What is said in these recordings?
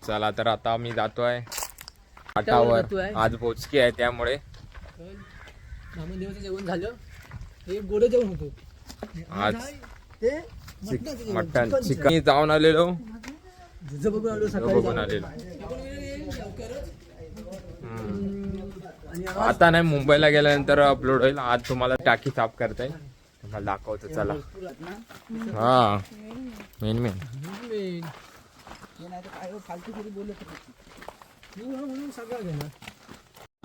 चला तर आता मी जातोय घाटावर. आज बोचकी आहे त्यामुळे देवाचं जेवण झालं. हे गोड जेवण होतं आज मटन चिकन जाऊन आलेलो बघून आलेलो. आता नाही मुंबईला गेल्यानंतर अपलोड होईल. आज तुम्हाला टाकी साफ करताय तुम्हाला दाखवतो. चला हा मेन मेन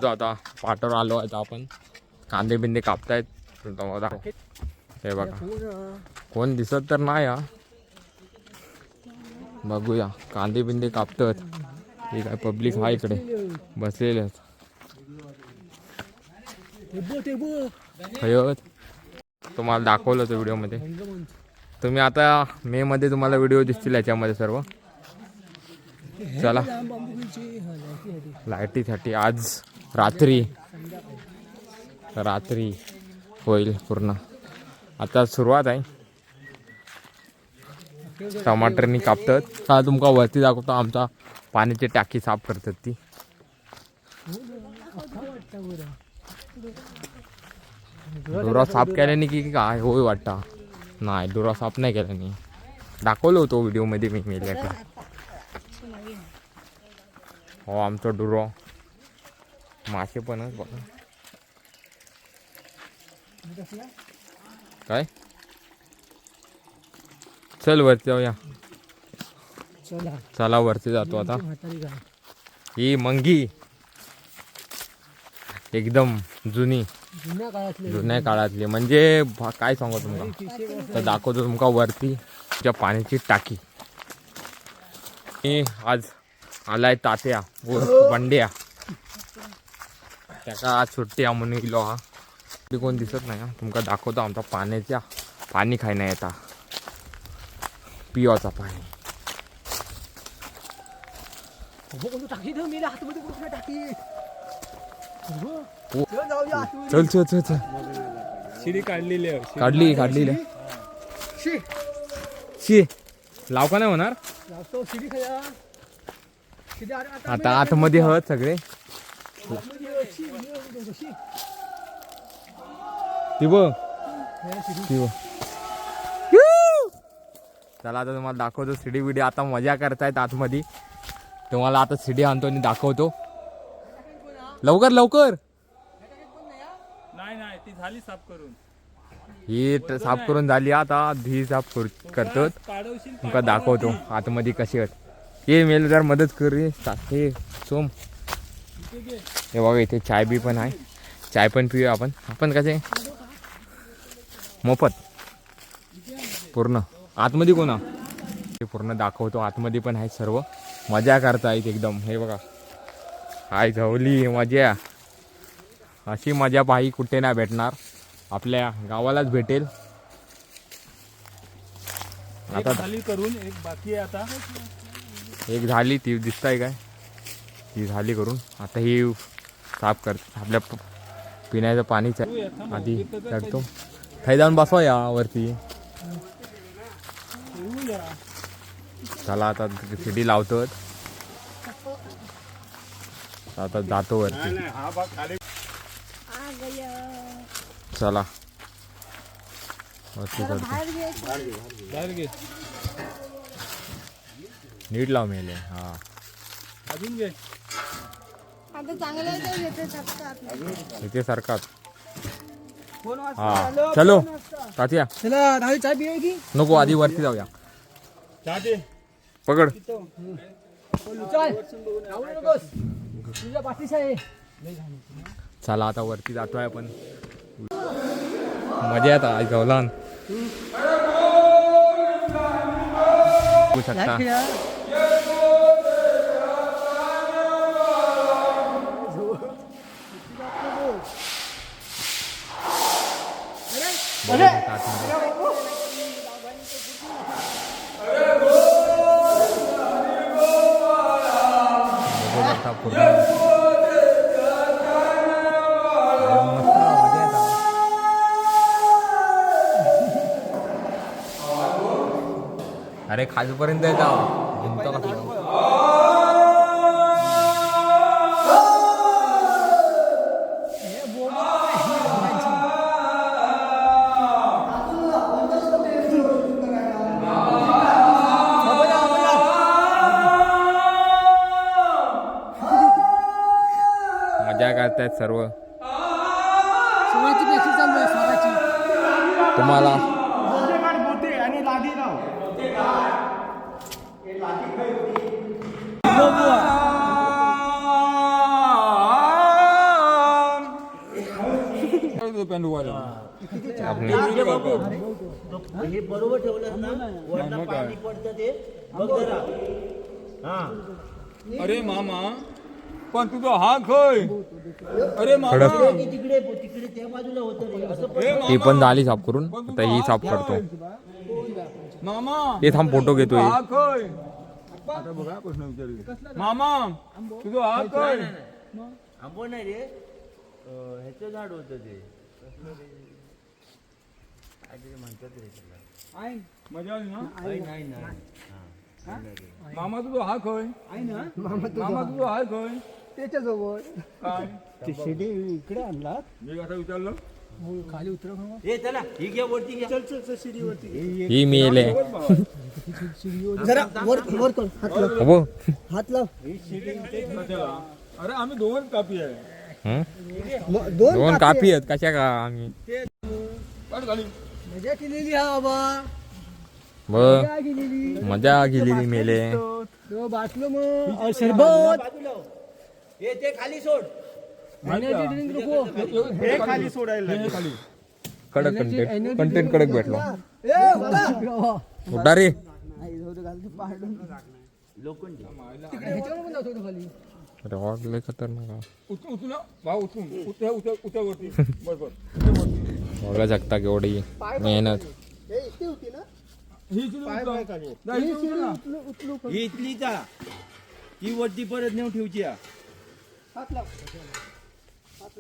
आता पाटावर आलो आहे आपण. कांदे बिंदे कापतायत. हे बघा कोण दिसत तर नाही हा. बघूया कांदे बिंदे कापतात. हे काय पब्लिक हा इकडे बसलेले तुम्हाला दाखवलं होतं व्हिडिओ मध्ये. तुम्ही आता मे मध्ये तुम्हाला व्हिडिओ दिसतील याच्यामध्ये सर्व. चला लाईटीसाठी आज रात्री होईल पूर्ण. आता सुरुवात आहे. टमाटरनी कापतात. हा तुमका वरती दाखवतो आमचा पाण्याची टाकी साफ करतात ती. डोरा साफ केल्याने की काय होय वाटतं. नाही डोरा साफ नाही केल्याने. दाखवलं होतो व्हिडिओ मध्ये मी मेल्याचा. हो आमचा डुरो. मासे पण बघा काय. चल वरती जाऊया. चला वरती जातो आता. ही मंगी एकदम जुन्या काळातली म्हणजे काय सांगू तुमका. तर दाखवतो तुमका वरती त्या पाण्याची टाकी. आज आलाय तात्या बंड्या. त्याका आज सुट्टी आहे म्हणून गेलो हा. कोण दिसत नाही. तुमका दाखवतो आमचा पाण्याच्या पाणी खायला येता पिवाचा पाणी. चल चल चल चल. शिडी काढली शी लाव का नाही होणार. आता आतमध्ये हत सगळे. चला आता तुम्हाला दाखवतो सीडी बिडी. आता मजा करतायत आतमध्ये. तुम्हाला आता सीडी आणतो आणि दाखवतो. लवकर लवकर. नाही ती झाली साफ करून. ही साफ करून झाली. आता ही साफ करतो. तुमका दाखवतो आतमध्ये कशी आहेत. ये मेल जर मदत कर रे हे सोम. हे बघा इथे चाय बी पण आहे. चाय पण पिऊया आपण कसे मोफत पूर्ण. आतमध्ये कोणा हे पूर्ण दाखवतो. आतमध्ये पण आहे सर्व. मजा करतायत एकदम. हे बघा हाय झवली मजा. अशी मजा पाही कुठे नाही भेटणार. आपल्या गावालाच भेटेल. आता झाली करून एक बाकी आहे. आता एक झाली ती दिसताय काय. ती झाली करून. आता ही साफ कर. आपल्या पिण्याचं पाणीच आधी टाकतो. खाई जाऊन बसवा या वरती. चला आता सीडी लावतो. आता जातो वरती. चला वरती चढतो. नीट लाव मेले. हा अजून घे. इथे सारखाच. हा चलो तात्या. नको आधी वरती जाऊया. पकड. चला आता वरती जातोय आपण. मजा येत आज गवलान बघू शकता. बघू शकता आतमध्ये. बघू शकता पूर्ण. मस्त मजा येतात. अरे खालपर्यंत येतात भिंत कसलं. मजा करतायत सर्व. सगळ्याची पेशी चालू आहे सगळ्याची. तुम्हाला आपली हे बरोबर ठेवलं ना वरनं पाणी पडतं ते बघ जरा. हा अरे मामा पण तुझा हा खय. अरे मामा कडक. तिकडे तिकडे त्या बाजूला होतं रे असं हे ती मामा, पण झाली साफ करून आता ही साफ करतो. मामा ते थांब फोटो घेतोय. हा खय. आता बघा प्रश्न विचारू. मामा तुझा हा खय. आंबो नाही रे ह्याचं झाड होतं ते काहीतरी म्हणतात रे त्याला. मजा आली ना. नाही नाही नाही हा. मामा तुझा हा खय. मामा तुझा हा खय. त्याच्याजवळ काय ते शिडी इकडे आणला मी असं विचारलं. खाली उतरव ना. हे चला ही घ्या वरती घ्या. चल शिडीवरती ही मेले. जरा वर वर कर हात लाव हो हात लाव. कशाला? अरे आम्ही दोन कापी आहे. हं? दोन दोन कापी आहेत कशा का आम्ही काढ खाली. मजा केलेली हा बाबा. बघ मजा केलेली. मजा गेलेली मेले. तो बाटलो मग सरबत बाजूला हो. हे ते खाली सोड. एनर्जी ड्रिंक नको. हे खाली सोडायला. हे खाली. कडक कंटेंट कंटेंट कडक भेटला. ए उठा. उठा रे. लोखंडी ह्याच्यावर पण जातो तो खाली. रॉड लय खतरनाक आहे. उचलू भाऊ उचलून उठ्या वरती बरोबर. बघा शकता केवढी मेहनत. हे इथे होती ना. ही इचलून उचला. नाही, इचलून उचल ना. ही इथली का ती वरती परत नेऊन ठेवची हा. हात लाव.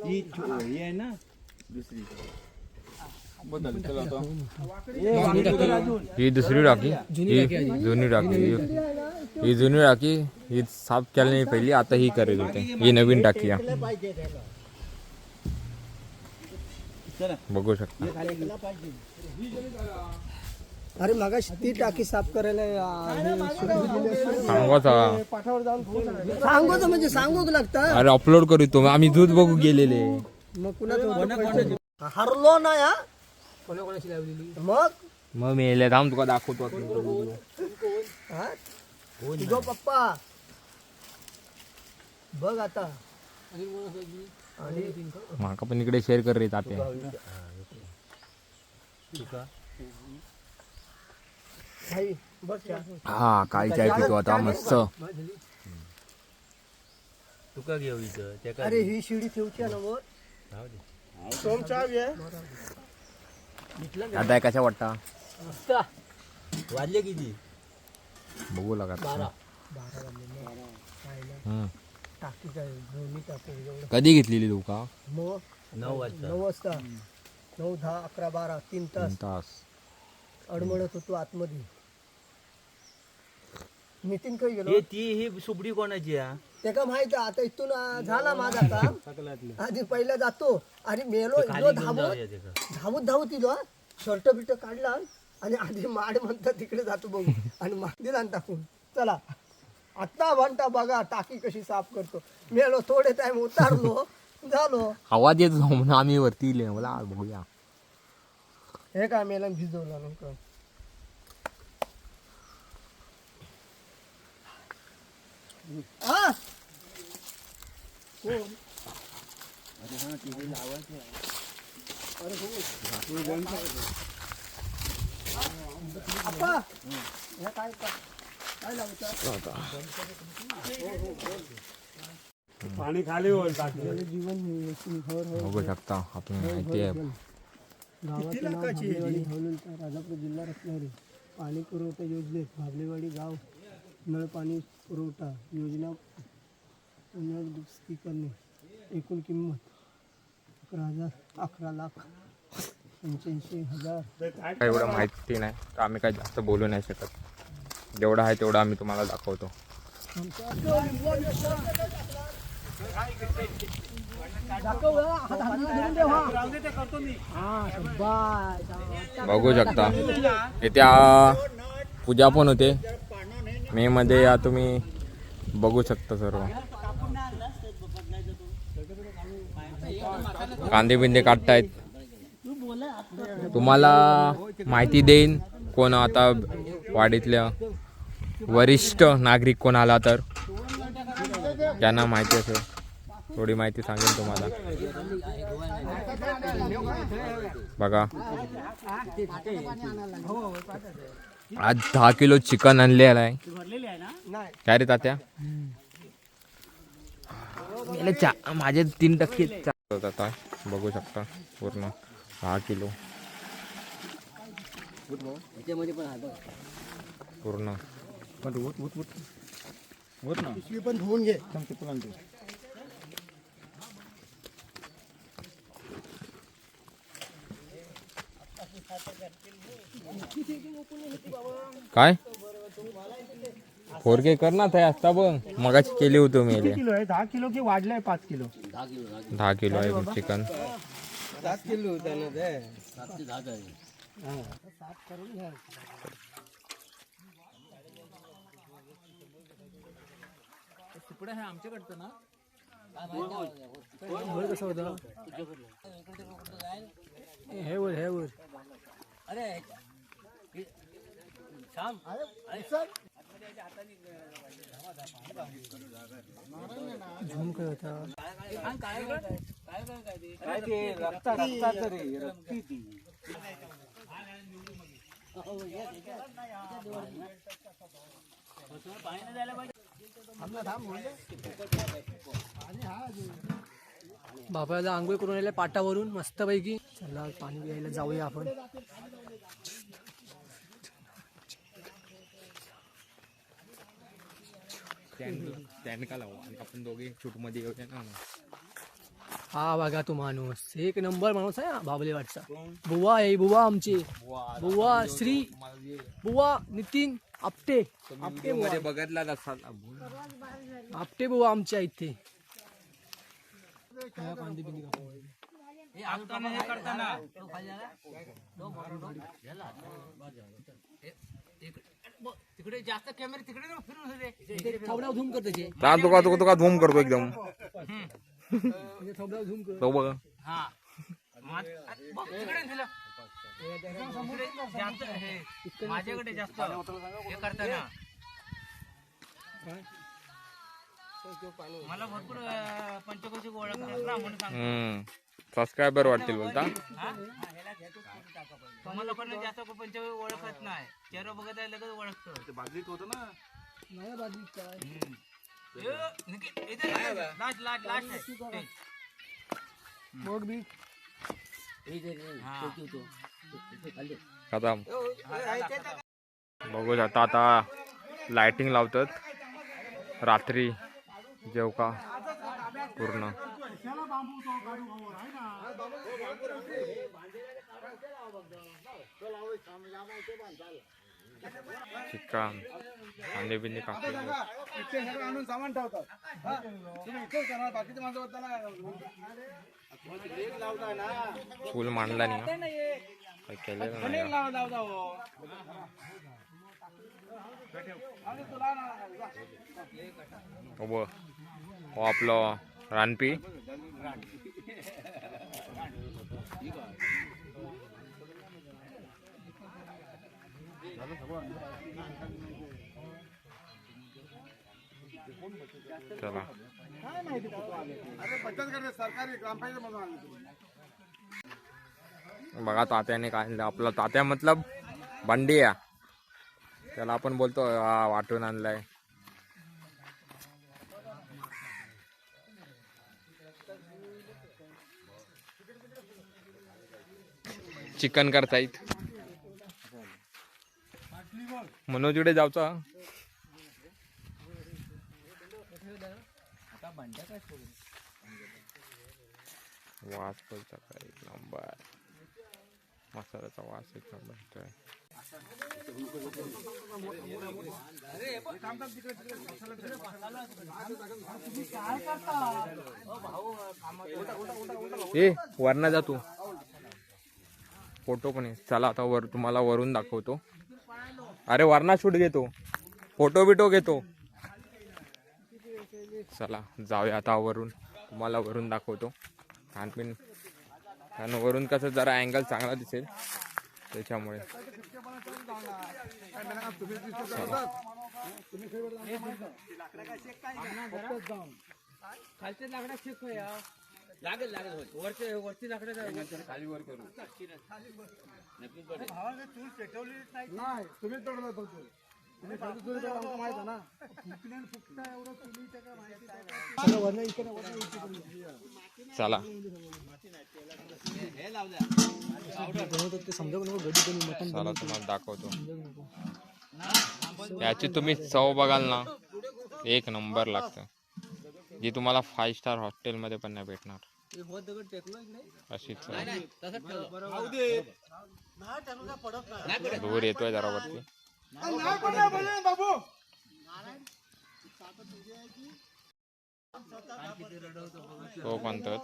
ही ही आहे ना दुसरी. बदल चला आता. ही दुसरी टाकी ही जुनी टाकी ही जुनी टाकी ही साफ केली नाही पहिली आता ही करेल होते. ही नवीन टाकी आहे. पाहिजे त्याला. चला बघू शकता. अरे मगाशी ती टाकी साफ करायला सांगोचा पाठावर जाऊन सांगू म्हणजे सांगू लागतं. अरे अपलोड करू तो आम्ही दूध बघू गेलेले. मग कुणाचं हरलो ना या कोणाकोणाची लावलेली मग मग मेले थांब तुका दाखवतो. हा? तुझो पप्पा बघ आता. आणि माका पण इकडे शेअर कर रे ताते. भाई बघ चहा. हा काळी चाय पितो आता मस्त. तुका घेऊ इथं त्या काय अरे ही शिडी ठेवची आहे ना वर. राहू दे. सोम चहा घे. आता कशा वाटता मस्त. वाजले किती बघू लागा. 12 हम्म. टाकी काय दोन्ही टाकी एवढं. कधी घेतलेली तू का मग 9 वाजता 9 वाजता 9 10 11 12 3 तास तास. अडमळत होतो आतमध्ये. नितीन काही गेलो हे ती ही सुबडी कोणाची हा ते का माहित आहे, आता इथून झाला माझा काम. आधी पहिला जातो आणि मेलो खाली इलो घेऊन धावत जाऊया ते का. धावत इलो शर्ट बिट काढला आणि आधी माड म्हणतात तिकडे जातो बघू आणि माड दिला आणि टाकून चला. आता घंटा बघा टाकी कशी साफ करतो. मेलो थोडे टाइम उतारलो झालो. आवाज येत जाऊ म्हणून आम्ही वरती इले मला बघूया. हे काय मेला भिजवला नंतर. पाणी खाली होईल जीवन बघू शकता आपण माहिती आहे गावाचं नाव भाबलेवाडी धवलूलचा राजापूर जिल्हा रत्नागिरी. पाणी पुरवठा योजनेत भाबलेवाडी गाव नळ पाणी पुरवठा योजना पुनर्दुरुस्ती करणे. एकूण किंमत 11,85,000. एवढं माहिती नाही तर आम्ही काही जास्त बोलू नाही शकत. जेवढं आहे तेवढं आम्ही तुम्हाला दाखवतो. बघू शकता इथे पूजा पण होते मे मध्ये. या तुम्ही बघू शकता सर्व कांदे बिंदे काढतायत. तुम्हाला माहिती देईन कोण आता वाडीतल्या वरिष्ठ नागरिक कोण आला तर त्यांना माहिती असेल थोडी माहिती सांगेन तुम्हाला. बघा आज 10 किलो चिकन आणलेलं आहे. काय रे तात्या माझे 3% आता बघू शकता पूर्ण 10 किलो पूर्ण. पिशवी पण धुवून घे. काय 4K करणार आहे आता बघ मगाची केली होती मी. 10 किलो की वाढलंय 5 किलो. 10 किलो आहे चिकन. 7 किलो त्यानं दे. बापाला आंघोळ करून आले पाटावरून मस्तपैकी. चला पाणी प्यायला जाऊया आपण. आपण दोघे शूट मध्ये येऊया ना. हा बघा तो माणूस एक नंबर माणूस आहे बाबलेवाडचा. बुवा आहे बुवा आमचे. बुवा श्री बुवा नितीन आपटे. आपटे बुवा बघितला आपटे बुवा आमच्या इथे. कांदे बिंदे कापून. तिकडे जास्त कॅमेरा तिकडे थोबडा झूम कर त्याचे. तुका झूम करतो एकदम. थोबडा झूम कर. तो बघ माझ्याकडे जास्त हे करताना मला भरपूर पंचकोशी ओळख ना म्हणून सांग. सबस्क्रायबर वाटतील बोलता. तुम्हाला पण जास्त पंच ओळखत नाही. चेहरा बघत आहे लगेच ओळखतो. बाजरीत होतं ना. नाही बाजू काय मग बी खतम. बघू शकता आता लाइटिंग लावतात रात्री जेवका पूर्ण. चिकन कांदे बिंदे कापले. आणून सामान ठेवतात. तुम्ही इथेच करणार बाकीचे माणसं होताना फुल मांडला नाही काही केलेलं नाही. हो आपलं रानपी. चला सरकारी ग्रामपंचायत बघा तात्याने काय आपला तात्या मतलब बंडिया त्याला आपण बोलतो वाटून आणलाय. चिकन करतायत. मनोजकडे जाऊचा. वास बोलता काय एक नंबर. मसाल्याचा वास एक नंबर येतोय. ए वरना जा तू. फोटो पण आहे. चला आता वर तुम्हाला वरून दाखवतो. अरे वरना शूट घेतो, फोटो बिटो घेतो. चला जाऊया आता वरून, तुम्हाला वरून दाखवतो खानपिन. कारण वरून कसं जरा अँगल चांगला दिसेल त्याच्यामुळे. वरती लाकडा खाली वर करू. नाही तुम्ही तोडला तो चूल. तुम्ही खाली चूल तोडला आमचं माहित आहे ना. फुकण्यान फुकता एवढं चुलीचं काय माहिती नाही. सगळं वरनं इकडे वरनं इकडे. चला ते समजा नको गडी कोणी मटण चला तुम्हाला दाखवतो. याची तुम्ही चव बघाल ना एक नंबर लागतं. जी तुम्हाला 5 स्टार हॉटेलमध्ये पण नाही भेटणार अशी चव. दूर येतोय जरा वरती. तो म्हणतो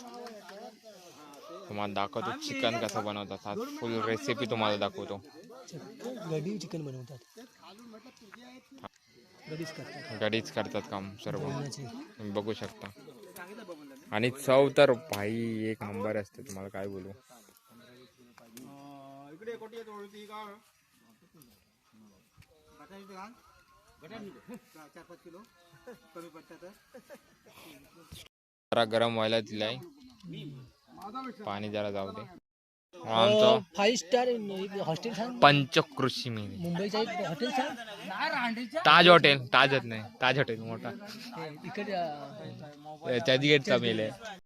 तुम्हाला दाखवतो चिकन कसं बनवतात. आज फुल रेसिपी तुम्हाला दाखवतो. गडी चिकन बनवतात. गडीच करतात काम सर्व, तुम्ही बघू शकता. आणि चव तर भाई एक नंबर असते, तुम्हाला काय बोलू. जरा गरम व्हायला दिलाय, पाणी जरा जाऊ दे. आमचं 5 स्टार हॉस्टेल सांग. पंचकृषी मी मुंबईचा एक हॉटेल सांग. ताज हॉटेल. ताजच नाही, ताज हॉटेल मोठा इकडे चर्चगेटचा मेल आहे.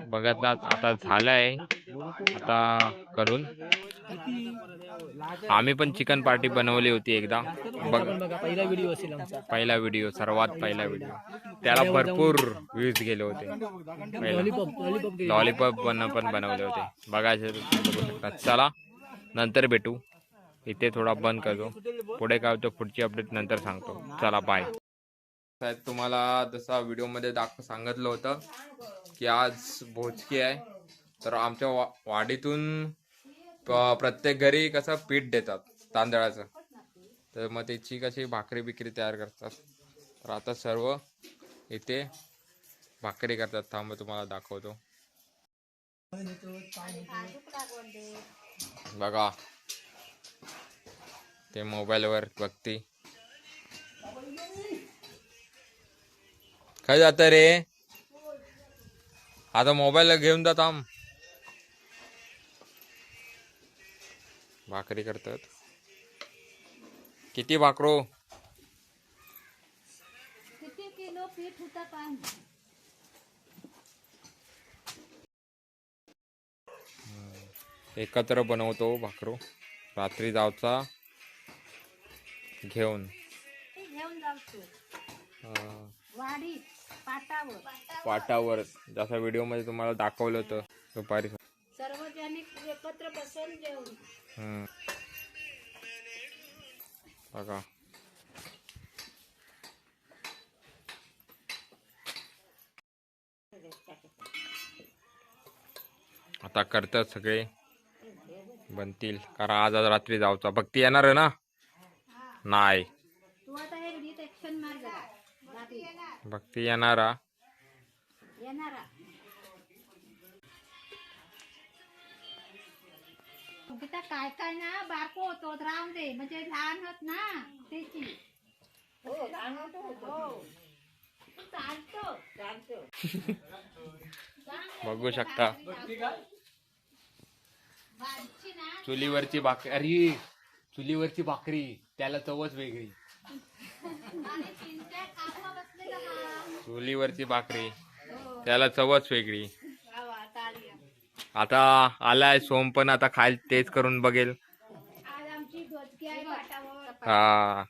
बघत आता झालंय आता करून. आम्ही पण चिकन पार्टी बनवली होती एकदा. बघा पहिला व्हिडिओ असेल आमचा. पहिला व्हिडिओ, सर्वात पहिला व्हिडिओ. त्याला भरपूर व्ह्यूज गेले होते. लॉलीपॉप पण बनवले होते. बघायचे बघू शकता. चला नंतर भेटू. इथे थोडा बंद करतो. पुढे काय होतं पुढची अपडेट नंतर सांगतो. चला बाय. साहेब तुम्हाला जसा व्हिडिओमध्ये सांगितलं होतं की आज भोजकी आहे. तर आमच्या वाडीतून प्रत्येक घरी कसं पीठ देतात तांदळाचं, तर मग त्याची कशी भाकरी बिकरी तयार करतात. तर आता सर्व इथे भाकरी करतात. थांब तुम्हाला दाखवतो. बघा ते मोबाईलवर बघती. काय जात रे आता मोबाईल घेऊन जात. थांब. भाकरी करतात. किती भाकरो? किती किलो पीठ होता पान? एकत्र बनवतो भाकरो. रात्री जावचा घेऊन ते घेऊन जाऊ वाडी पाटावर. पाटावर, जसा व्हिडिओ मध्ये तुम्हाला दाखवलं होतं दुपारी. सार्वजनिक एकत्र बसून जेवण. बघा आता करतात सगळे बनतील, कारण आज रात्री जाऊचा. भक्ती येणार आहे ना? नाही, तू आता हे गीत ऍक्शन मार जरा. बाकी भक्ती येणारा. येणारा गीता काय काय ना बारको होतो राहून दे, म्हणजे लहान होत ना त्याची. हो लहान होतो. चालतो. बघू शकता बारची ना चुलीवरची भाकरी. अरे चुलीवरची भाकरी त्याला चवच वेगळी. आणि चिंट्या कापा बसलेला हा. चुलीवरची भाकरी त्याला चवच वेगळी. वा, ताळ्या. आता आलाय सोम, पण आता खायला तेच करून बघेल. आज आमची गोचकी आहे पाटावर. हा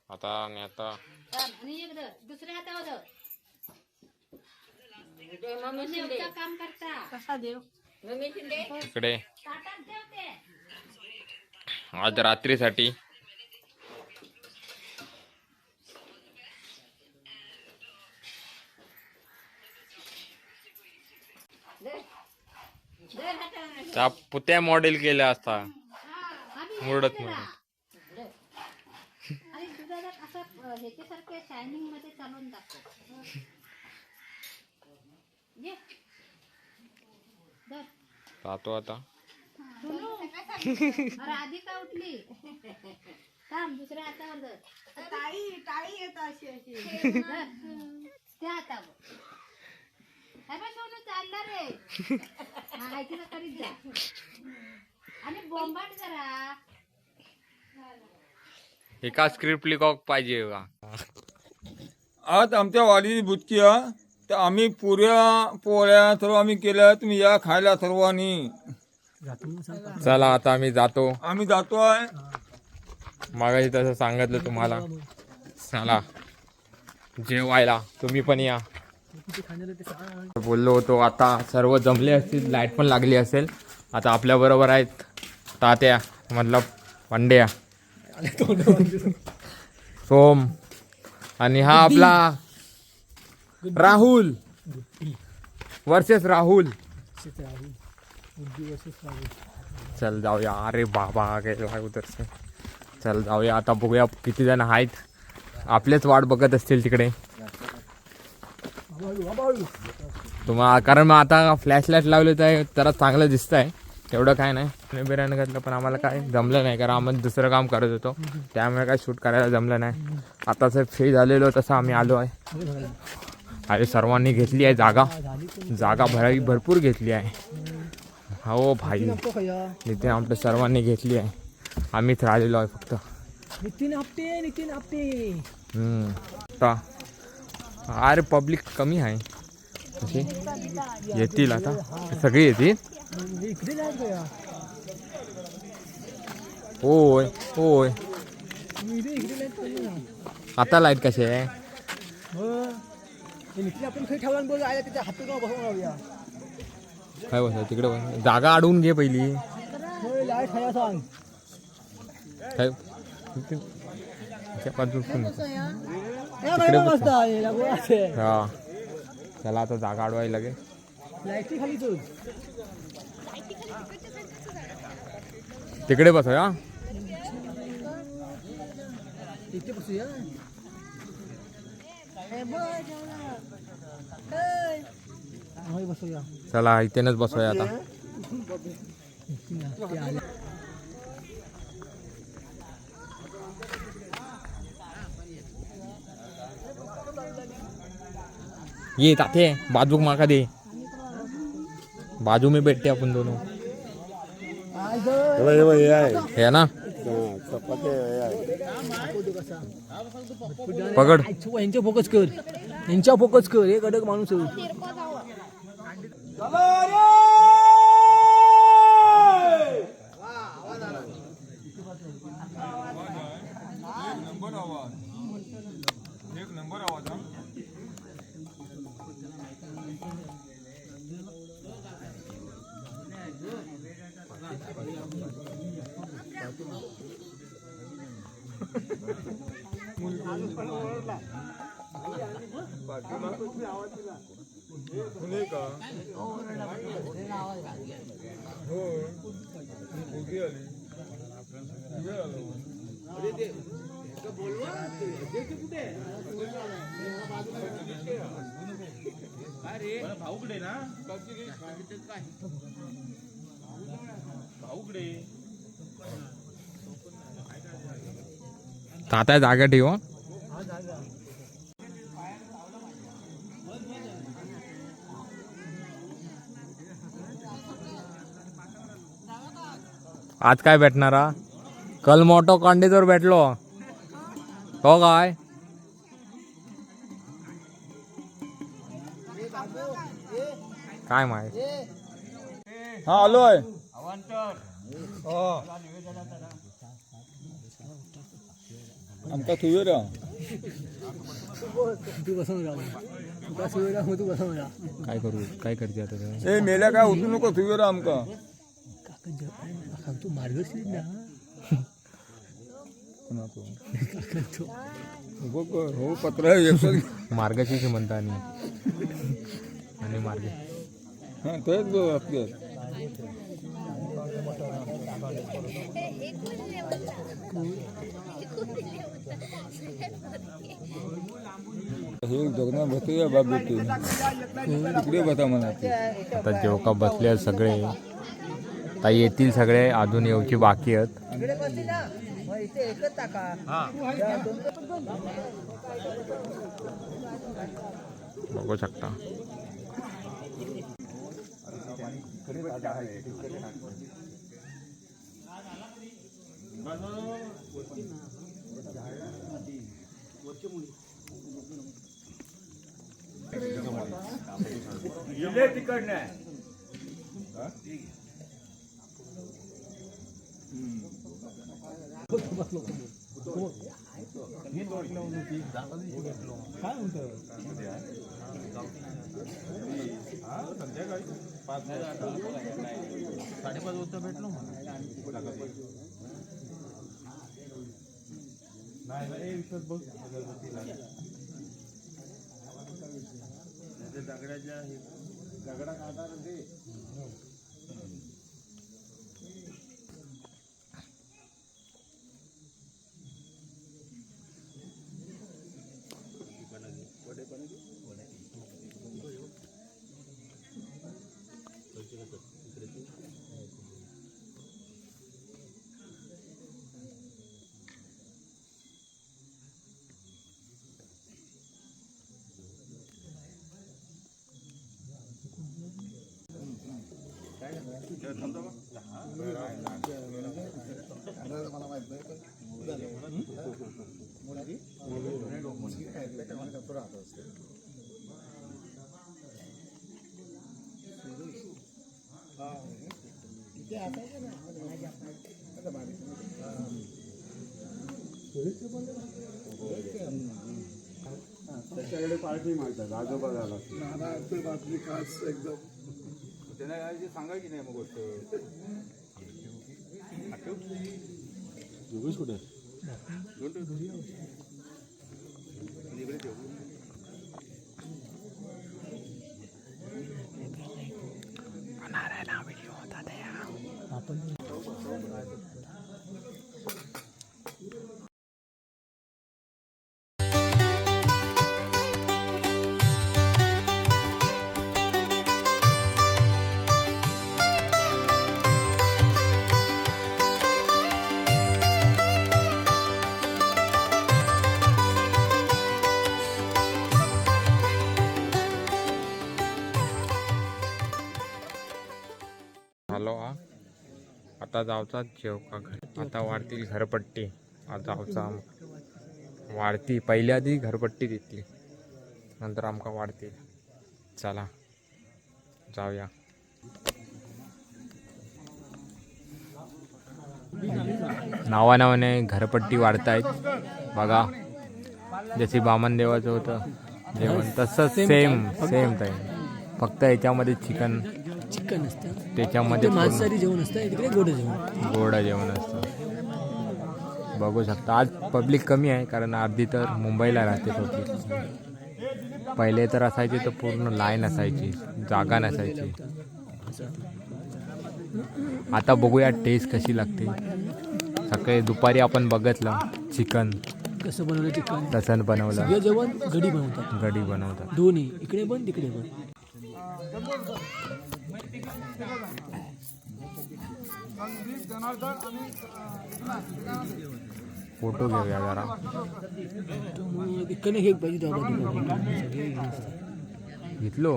आता आणि एक दुसऱ्या हातावर देवचं काम करता. कसा देव? इकडे ताटात देव ते. आज रात्रीसाठी त्या पुत्या मॉडेल केल्या असता. मुरडत आणि दुधाला असं ह्याच्यासारखे शायनिंग मध्ये चालवून टाकतो. ये. धर. जातो आता. राधिका उठली. थांब, दुसऱ्या हातावर धर. टाळी येत अशी. धर. त्या हातावर. हे बघ सोनू चालला रे. हा ऐकलं करीत जा. आणि बोंबाट जरा. एका स्क्रिप्ट लिकॉक पाहिजे का? आज आमच्या वाडीची बुटकी आहे, तर आम्ही पुऱ्या पोळ्या सर्व आम्ही केल्या. तुम्ही या खायला सर्वांनी. चला आता आम्ही जातो. आम्ही जातोय. मागाशी तसं सांगितलं तुम्हाला. चला जेवायला तुम्ही पण या. बोललो होतो आता सर्व जमले असतील, लाईट पण लागली असेल. आता आपल्या बरोबर आहेत तात्या, मतलब पंड्या, सोम, आणि हा आपला राहुल वर्सेस राहुल. चल जाऊया. अरे बाबा गेलो उतर से. चल जाऊया आता, बघूया किती जण आहेत. आपलेच वाट बघत असतील तिकडे तुम्हाला, कारण मग आता फ्लॅश लाईट लावले तर जरा चांगलं दिसत आहे. तेवढं काय नाही. बिर्याणी घातलं पण आम्हाला काय जमलं नाही, कारण आम्ही दुसरं काम करत होतो, त्यामुळे काय शूट करायला जमलं नाही. आता फ्री झालेलो तसं आम्ही आलो आहे. अरे सर्वांनी घेतली आहे जागा भरपूर घेतली आहे. हो भाई, नितीन आपल्या सर्वांनी घेतली आहे. आम्हीच राहिलेलो आहे फक्त. नितीन आपटे. अरे पब्लिक कमी आहे. कशी येतील आता, सगळी येतील. होय होय. आता लाईट कशी आहे? आपण काही ठेवला बोल आल्या तिथे हातून बसून राहूया. काय बस तिकडे बस. जागा अडवून घे पहिली. लाईट खाया सांग. काय तिकडे बस. हा चला आता जागा अडवायला लागेल. लाईटी खाली चल. तिकडे बसूया. इथे बसूया. होय बसूया. चला इथेच बसूया आता. ते आले. ये ताते बाजू माका दे. बाजू में बैठते आपण दोनों. है ना पकड. यांच्या फोकस कर. यांच्या फोकस कर. एक अडक माणूस आहे. एक नंबर आवाज. तात्या जागा ठेव. आज काय भेटणारा. कल मोठो कांडीजवर भेटलो हो काय. काय माहिती. हा आलोय. आमका तुझ्या तू बसून राहा. तुका सुविधा हो, तू बसून राहा. काय करू. काय करते आता ते? ए मेल्या काय उठू नको तुझ्या आमका. काका तू मार्गशीर ना. हो पत्र मार्गशीर्ष म्हणता आणि मार्ग. हा तेच आपले हे जगना बसूया बाप बेटी तिकडे बसा म्हणा. आता जेवका बसले सगळे. आता येतील सगळे. अजून येऊची बाकी आहेत. बघू शकता. त्याच्याकडे पार्टी मारतात आजोबा झाला बातमी खास एकदम त्यांना सांगायची नाही मग गोष्ट. योगेश कुठे झालो हा. आता जावचा जेवका घर. आता वाढतील घरपट्टी. आता जावचा वाढती पहिल्या आधी घरपट्टी देतील, नंतर आमका वाढतील. चला जाऊया. नावाने घरपट्टी वाढतायत बघा. जशी बामण देवाचं होतं जेवण तसंच सेम ताई, फक्त याच्यामध्ये चिकन असतं, त्याच्यामध्ये मांसाहारी जेवण असतं, इकडे गोड जेवण असतं. बघू शकता आज पब्लिक कमी आहे, कारण अर्धी तर मुंबईला राहते पब्लिक. पहिले तर असायचे तर पूर्ण लाईन असायची, जागा नसायची. आता बघूया टेस्ट कशी लागते. सकाळी दुपारी आपण बघितलं चिकन कसं बनवलं, चिकन तसं बनवलं. सगळं जेवण गडी बनवतात दोन्ही, इकडे पण तिकडे पण. फोटो घेऊया जरा. इकडे हे पाहिजे घेतलो.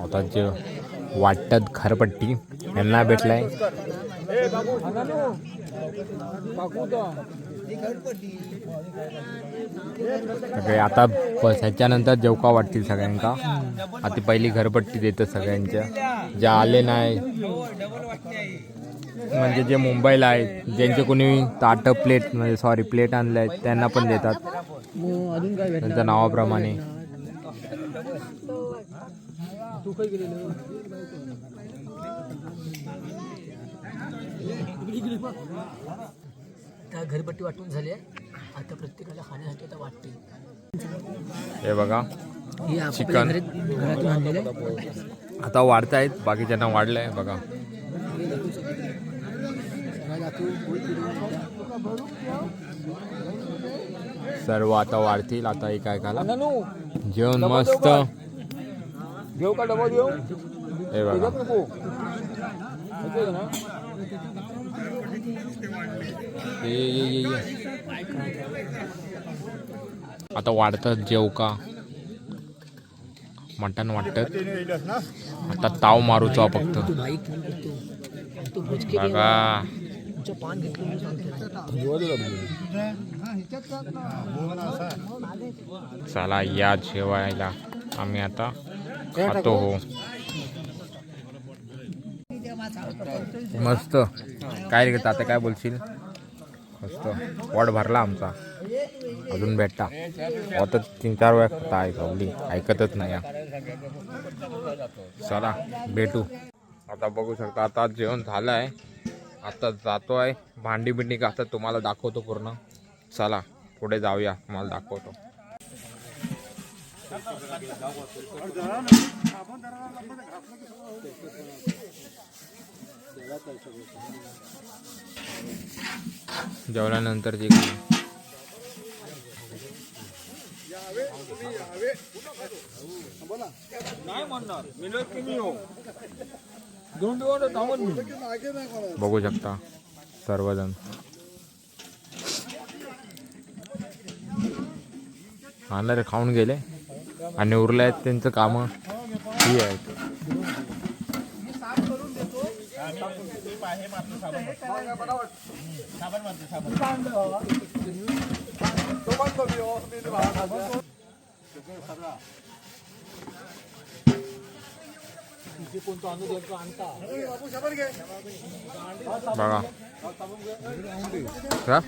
आता जे वाटतात घरपट्टी यांना भेटलाय. आता ह्याच्यानंतर जेवका वाटतील सगळ्यांका. आता पहिली घरपट्टी देतात सगळ्यांच्या. ज्या आले नाही म्हणजे जे मुंबईला आहेत, ज्यांचे कोणी ताट प्लेट म्हणजे सॉरी प्लेट आणले आहेत त्यांना पण देतात त्यांच्या नावाप्रमाणे. त्या घरपट्टी वाटून झाली आहे. आता प्रत्येकाला खाण्यासाठी आता वाटते. हे बघा हे चिकन घरातून आणलेलं आहे. आता वाढतायत, बाकीच्यांना वाढलंय बघा. सर्व आता वाढतील. आता एका एकाला जेवण मस्त. घेऊ का डबा घेऊ? हे बघा ये. आता वाढतात जेवका. मटण वाटत. आता ताव मारूचा फक्त बघा. पान चला या जेवायला. आम्ही आता खातो हो. मस्त. काय रे आता काय बोलशील? मस्त वॉट भरला आमचा. अजून भेटता आता 3-4 वेळा खाता ऐकवली, ऐकतच नाही. चला भेटू. आता बघू शकता आता जेवण झालं आहे. आता जातो आहे भांडी बिंडी घासत. तुम्हाला दाखवतो पूर्ण. चला पुढे जाऊया, तुम्हाला दाखवतो. जेवल्यानंतरची नाही म्हणणार मिळत की मी हो 2 दिवस थांबत मी. बघू शकता सर्वजण. आणणारे खाऊन गेले आणि उरले आहेत त्यांचं कामं ही आहेत. बघा का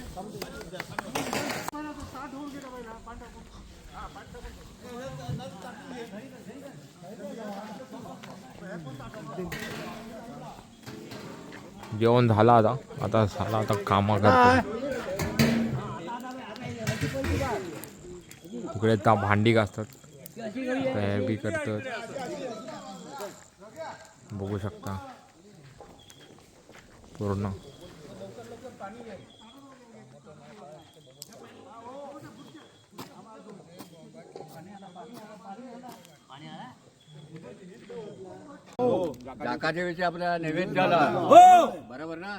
जेवण झालं. आता झालं. आता कामं करतो. तिकडे त्या भांडी घासतात, तयार बी करतात. बघू शकता पूर्ण. काकाच्या वेळी आपला नैवेद्य झाला बरोबर ना.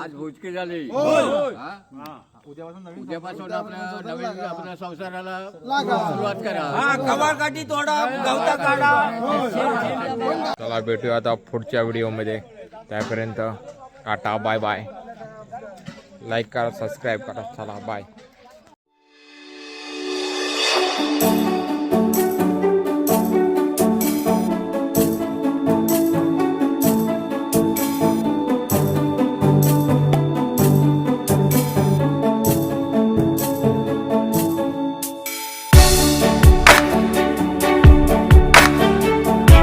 आज भोजकी झाली. उद्यापासून आपल्या नवीन आपल्या संसाराला सुरुवात करा. कवारकाठी तोडा, गवता काढा. चला भेटूया आता पुढच्या व्हिडिओमध्ये. त्यापर्यंत टाटा बाय बाय. लाईक करा, सबस्क्राईब करा. चला बाय.